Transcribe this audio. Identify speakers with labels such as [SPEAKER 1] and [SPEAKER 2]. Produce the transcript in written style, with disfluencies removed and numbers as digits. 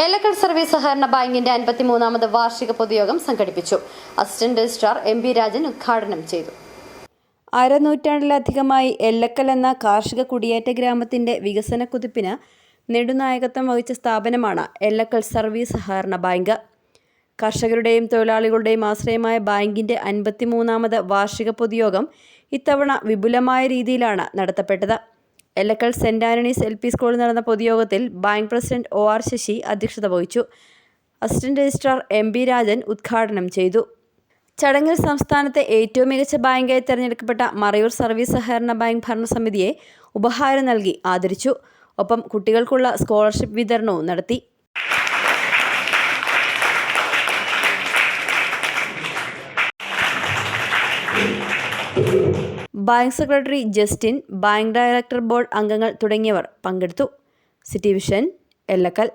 [SPEAKER 1] എല്ലക്കൽ service സഹകരണ ബാങ്കിന്റെ 53ാമത് വാർഷിക പൊതുയോഗം സംഘടിപ്പിച്ചു. Assistant registrar എം.ബി. രാജൻ ഉദ്ഘാടനം ചെയ്തു.
[SPEAKER 2] അരനൂറ്റാണ്ടിലധികമായി എല്ലക്കൽ എന്ന കാർഷിക കുടിയേറ്റ ഗ്രാമത്തിന്റെ വികസന കുതിപ്പിന് നെടുനായകത്വം വഹിച്ച സ്ഥാപനമാണ് എല്ലക്കൽ സർവീസ് സഹകരണ ബാങ്ക്. കർഷകരുടെയും തൊഴിലാളികളുടെയും ആശ്രയമായ ബാങ്കിന്റെ 53ാമത് വാർഷിക പൊതുയോഗം ഇത്തവണ വിപുലമായ രീതിയിലാണ് നടത്തപ്പെട്ടത്. എല്ലക്കൽ സെന്റ് ആന്റണീസ് LP സ്കൂളിൽ നടന്ന പൊതുയോഗത്തിൽ ബാങ്ക് പ്രസിഡന്റ് OR ശശി അധ്യക്ഷത വഹിച്ചു. Assistant registrar M.B. രാജൻ ഉദ്ഘാടനം ചെയ്തു. ചടങ്ങിൽ സംസ്ഥാനത്തെ ഏറ്റവും മികച്ച ബാങ്കായി തെരഞ്ഞെടുക്കപ്പെട്ട മറയൂർ സർവീസ് സഹകരണ ബാങ്ക് ഭരണസമിതിയെ ഉപഹാരം നൽകി ആദരിച്ചു. ഒപ്പം കുട്ടികൾക്കുള്ള സ്കോളർഷിപ്പ് വിതരണവും നടത്തി. Bank secretary Justin, bank director board അംഗങ്ങൾ തുടങ്ങിയവർ പങ്കെടുത്തു. City vision, എല്ലക്കൽ.